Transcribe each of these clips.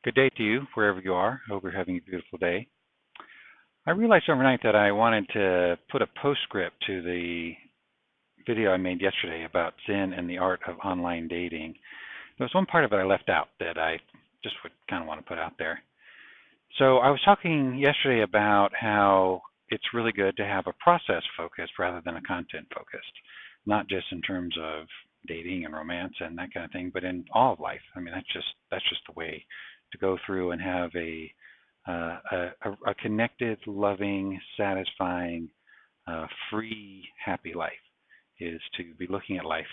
Good day to you, wherever you are. I hope you're having a beautiful day. I realized overnight that I wanted to put a postscript to the video I made yesterday about Zen and the art of online dating. There was one part of it I left out that I just would kind of want to put out there. So I was talking yesterday about how it's really good to have a process focused rather than a content focused, not just in terms of dating and romance and that kind of thing, but in all of life. I mean, that's just the way to go through and have a connected, loving, satisfying, free, happy life is to be looking at life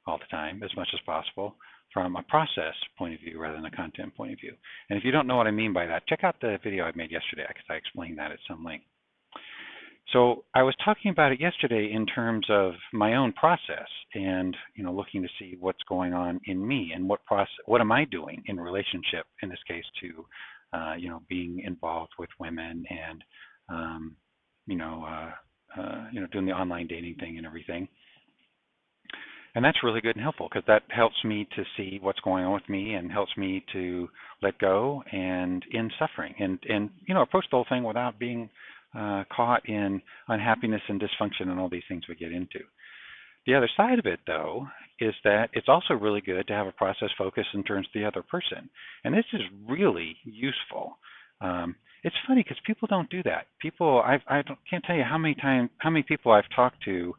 all the time as much as possible from a process point of view rather than a content point of view. And if you don't know what I mean by that, check out the video I made yesterday because I explained that at some length. So I was talking about it yesterday in terms of my own process and looking to see what's going on in me and what am I doing in relationship in this case to being involved with women and doing the online dating thing and everything. And that's really good and helpful because that helps me to see what's going on with me and helps me to let go and end suffering and approach the whole thing without being caught in unhappiness and dysfunction and all these things we get into. The other side of it, though, is that it's also really good to have a process focus in terms of the other person. And this is really useful. It's funny because people don't do that. Can't tell you how many people I've talked to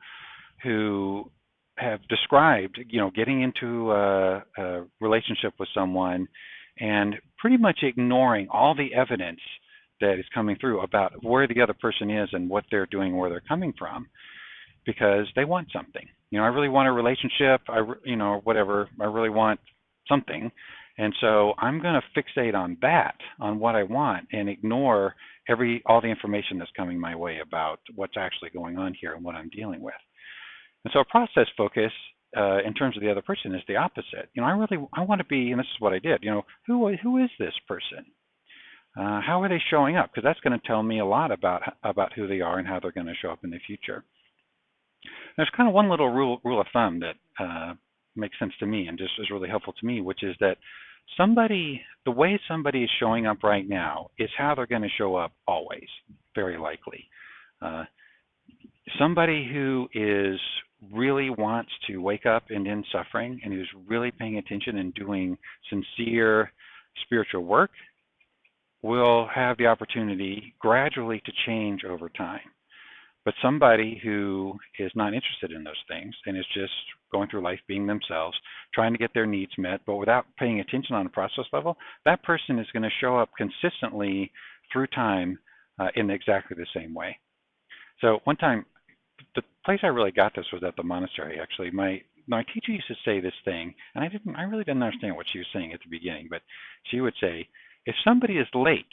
who have described, getting into a relationship with someone and pretty much ignoring all the evidence that is coming through about where the other person is and what they're doing, where they're coming from, because they want something. I really want a relationship, whatever. I really want something. And so I'm going to fixate on that, on what I want, and ignore all the information that's coming my way about what's actually going on here and what I'm dealing with. And so a process focus in terms of the other person is the opposite. I want to be, and this is what I did, who is this person? How are they showing up? Because that's going to tell me a lot about who they are and how they're going to show up in the future. There's kind of one little rule of thumb that makes sense to me and just is really helpful to me, which is that the way somebody is showing up right now is how they're going to show up always, very likely. Somebody who really wants to wake up and end suffering and who's really paying attention and doing sincere spiritual work will have the opportunity gradually to change over time. But somebody who is not interested in those things and is just going through life being themselves, trying to get their needs met, but without paying attention on a process level, that person is going to show up consistently through time in exactly the same way. So one time, the place I really got this was at the monastery, actually. My teacher used to say this thing, and I really didn't understand what she was saying at the beginning, but she would say, if somebody is late,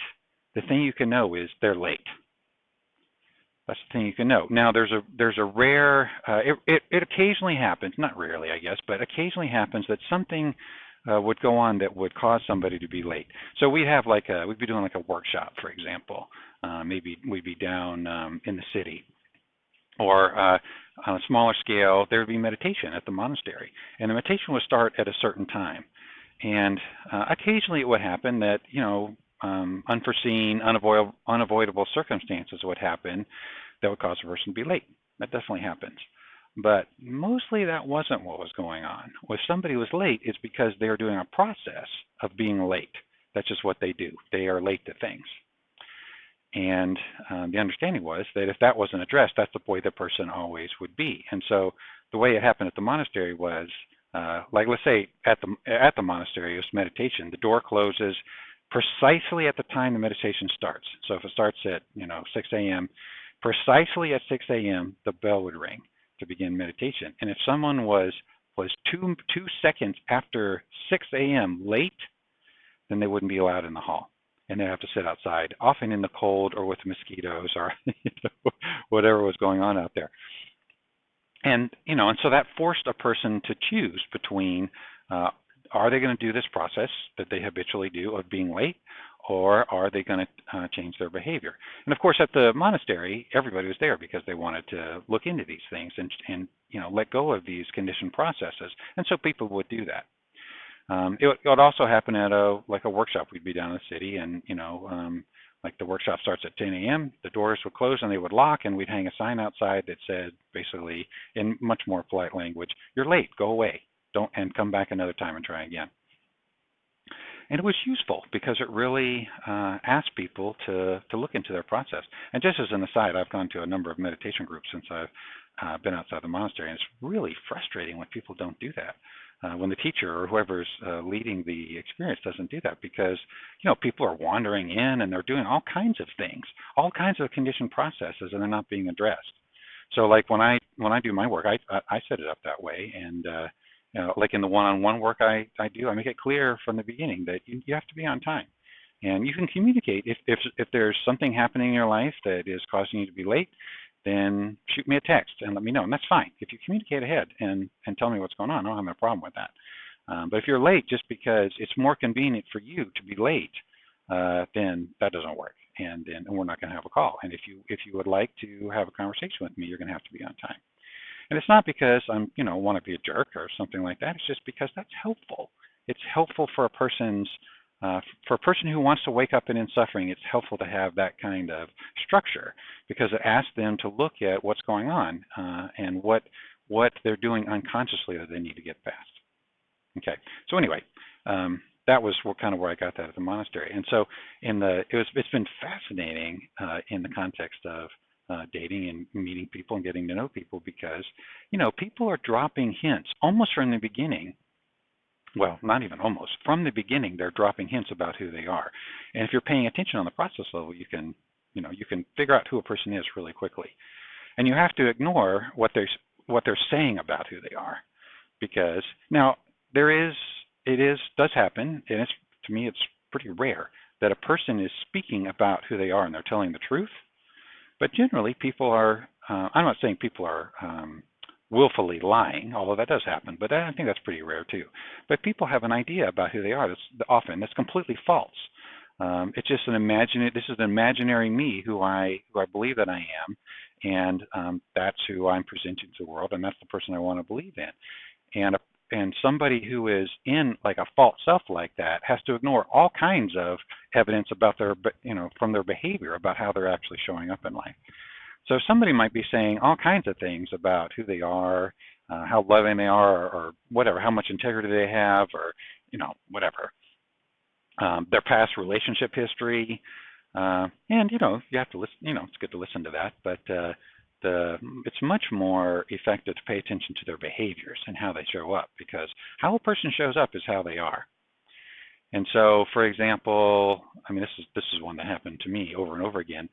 the thing you can know is they're late. That's the thing you can know. Now, there's a rare, it occasionally happens, not rarely, I guess, but occasionally happens that something would go on that would cause somebody to be late. So we'd be doing like a workshop, for example. Maybe we'd be down in the city. Or on a smaller scale, there would be meditation at the monastery. And the meditation would start at a certain time. And occasionally it would happen that, unforeseen, unavoidable circumstances would happen that would cause a person to be late. That definitely happens. But mostly that wasn't what was going on. If somebody was late, it's because they are doing a process of being late. That's just what they do. They are late to things. And the understanding was that if that wasn't addressed, that's the way the person always would be. And so the way it happened at the monastery was, let's say at the monastery, it was meditation. The door closes precisely at the time the meditation starts. So if it starts at 6 a.m., precisely at 6 a.m. the bell would ring to begin meditation. And if someone was 2 seconds after 6 a.m. late, then they wouldn't be allowed in the hall. And they'd have to sit outside, often in the cold or with mosquitoes or whatever was going on out there. And so that forced a person to choose between are they going to do this process that they habitually do of being late, or are they going to change their behavior? And of course, at the monastery, everybody was there because they wanted to look into these things and let go of these conditioned processes. And so people would do that. It would also happen at like a workshop. We'd be down in the city, and like the workshop starts at 10 a.m. The doors would close and they would lock, and we'd hang a sign outside that said, basically, in much more polite language, "You're late. Go away. Don't and come back another time and try again." And it was useful because it really asked people to look into their process. And just as an aside, I've gone to a number of meditation groups since I've been outside the monastery, and it's really frustrating when people don't do that. When the teacher or whoever's leading the experience doesn't do that, because people are wandering in and they're doing all kinds of things, all kinds of conditioned processes, and they're not being addressed. So like when I do my work, I set it up that way, and like in the one-on-one work I do, I make it clear from the beginning that you have to be on time, and you can communicate if there's something happening in your life that is causing you to be late. Then shoot me a text and let me know, and that's fine. If you communicate ahead and tell me what's going on, I don't have a problem with that. But if you're late just because it's more convenient for you to be late, then that doesn't work, and we're not going to have a call. And if you would like to have a conversation with me, you're going to have to be on time. And it's not because I'm want to be a jerk or something like that. It's just because that's helpful. It's helpful for a person who wants to wake up and in suffering. It's helpful to have that kind of structure, because it asks them to look at what's going on and what they're doing unconsciously that they need to get past. Okay. So anyway, that was kind of where I got that at the monastery. And so it's been fascinating in the context of dating and meeting people and getting to know people, because people are dropping hints almost from the beginning. Well, not even almost. From the beginning, they're dropping hints about who they are. And if you're paying attention on the process level, you can figure out who a person is really quickly. And you have to ignore what they're saying about who they are, because now does happen, and to me it's pretty rare that a person is speaking about who they are and they're telling the truth. But generally, people are. I'm not saying people are willfully lying, although that does happen, but I think that's pretty rare too. But people have an idea about who they are that's completely false. It's just this is an imaginary me who I believe that I am, and that's who I'm presenting to the world, and that's the person I want to believe in. And somebody who is in like a false self like that has to ignore all kinds of evidence about from their behavior about how they're actually showing up in life. So somebody might be saying all kinds of things about who they are, how loving they are, or whatever, how much integrity they have, or whatever, their past relationship history, and you have to listen. It's good to listen to that, but it's much more effective to pay attention to their behaviors and how they show up, because how a person shows up is how they are. And so, for example, this is one that happened to me over and over again.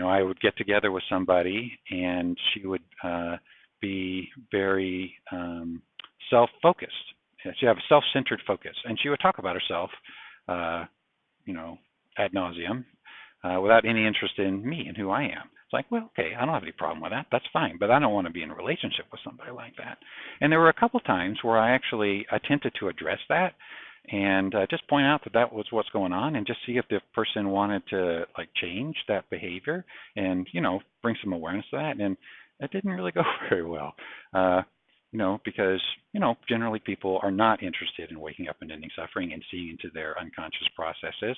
I would get together with somebody, and she would be very self-focused. She have a self-centered focus, and she would talk about herself, ad nauseum, without any interest in me and who I am. It's like, well, okay, I don't have any problem with that. That's fine, but I don't want to be in a relationship with somebody like that. And there were a couple times where I actually attempted to address that and just point out that was what's going on, and just see if the person wanted to change that behavior and bring some awareness to that. And it didn't really go very well, because generally people are not interested in waking up and ending suffering and seeing into their unconscious processes.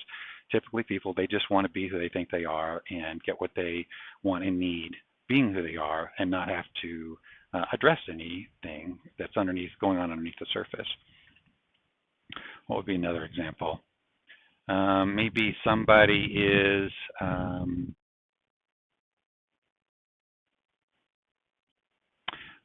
Typically people, they just want to be who they think they are and get what they want and need being who they are, and not have to address anything that's going on underneath the surface. What would be another example? Maybe somebody is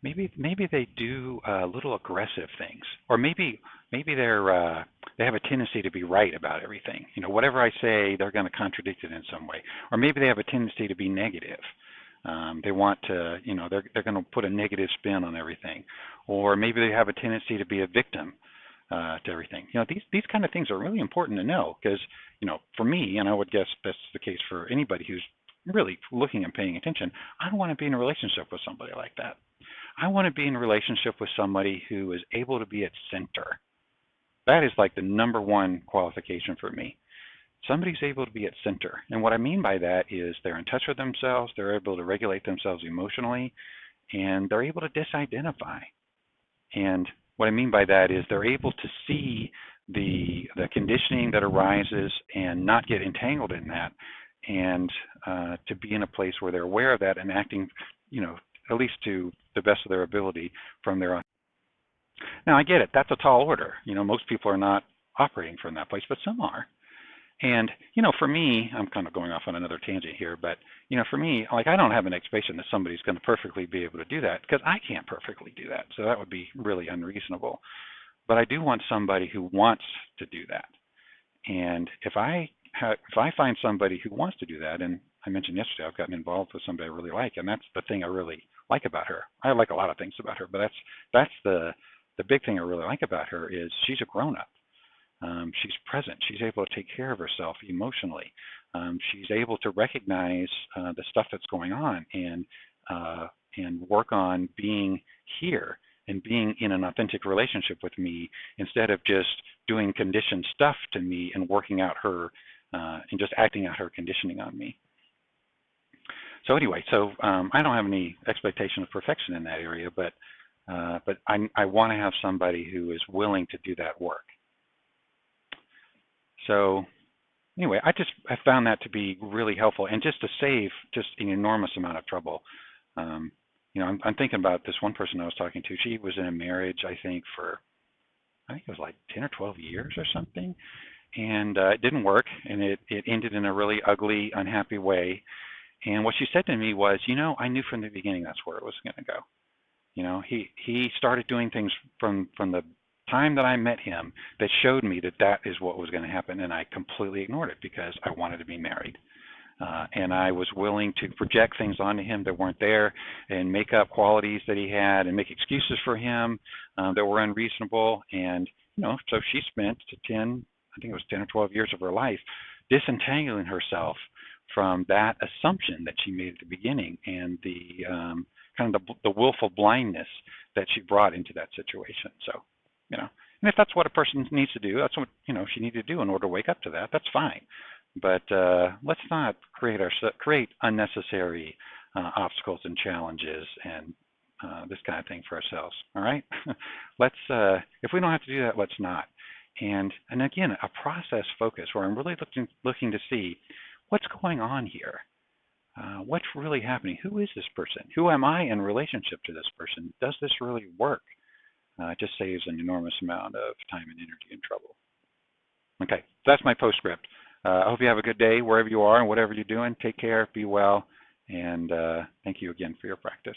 maybe they do little aggressive things, or maybe they have a tendency to be right about everything. Whatever I say, they're going to contradict it in some way. Or maybe they have a tendency to be negative. They want to, they're going to put a negative spin on everything. Or maybe they have a tendency to be a victim to everything. These kind of things are really important to know, because, for me, and I would guess that's the case for anybody who's really looking and paying attention, I don't want to be in a relationship with somebody like that. I want to be in a relationship with somebody who is able to be at center. That is like the number one qualification for me. Somebody's able to be at center. And what I mean by that is they're in touch with themselves, they're able to regulate themselves emotionally, and they're able to disidentify. And what I mean by that is they're able to see the conditioning that arises and not get entangled in that, and to be in a place where they're aware of that and acting, at least to the best of their ability from their own. Now, I get it. That's a tall order. Most people are not operating from that place, but some are. And, for me, I'm kind of going off on another tangent here, but, for me, like, I don't have an expectation that somebody's going to perfectly be able to do that, because I can't perfectly do that. So that would be really unreasonable. But I do want somebody who wants to do that. And if I find somebody who wants to do that, and I mentioned yesterday I've gotten involved with somebody I really like, and that's the thing I really like about her. I like a lot of things about her, but that's the big thing I really like about her is she's a grown-up. She's present. She's able to take care of herself emotionally. She's able to recognize the stuff that's going on and work on being here and being in an authentic relationship with me, instead of just doing conditioned stuff to me and working out her and just acting out her conditioning on me. So anyway, I don't have any expectation of perfection in that area, but I want to have somebody who is willing to do that work. So anyway, I found that to be really helpful, and just to save just an enormous amount of trouble. I'm thinking about this one person I was talking to. She was in a marriage, I think it was like 10 or 12 years or something, and it didn't work, and it ended in a really ugly, unhappy way. And what she said to me was, I knew from the beginning that's where it was going to go. He started doing things from the time that I met him that showed me that is what was going to happen, and I completely ignored it because I wanted to be married. And I was willing to project things onto him that weren't there, and make up qualities that he had, and make excuses for him that were unreasonable. And so she spent 10 or 12 years of her life disentangling herself from that assumption that she made at the beginning, and the kind of the willful blindness that she brought into that situation. So, and if that's what a person needs to do, that's what she needed to do in order to wake up to that. That's fine. But let's not create unnecessary obstacles and challenges and this kind of thing for ourselves. All right? Let's if we don't have to do that, let's not. And again, a process focus where I'm really looking to see what's going on here. What's really happening? Who is this person? Who am I in relationship to this person? Does this really work? It just saves an enormous amount of time and energy and trouble. Okay, so that's my postscript. I hope you have a good day wherever you are and whatever you're doing. Take care, be well, and thank you again for your practice.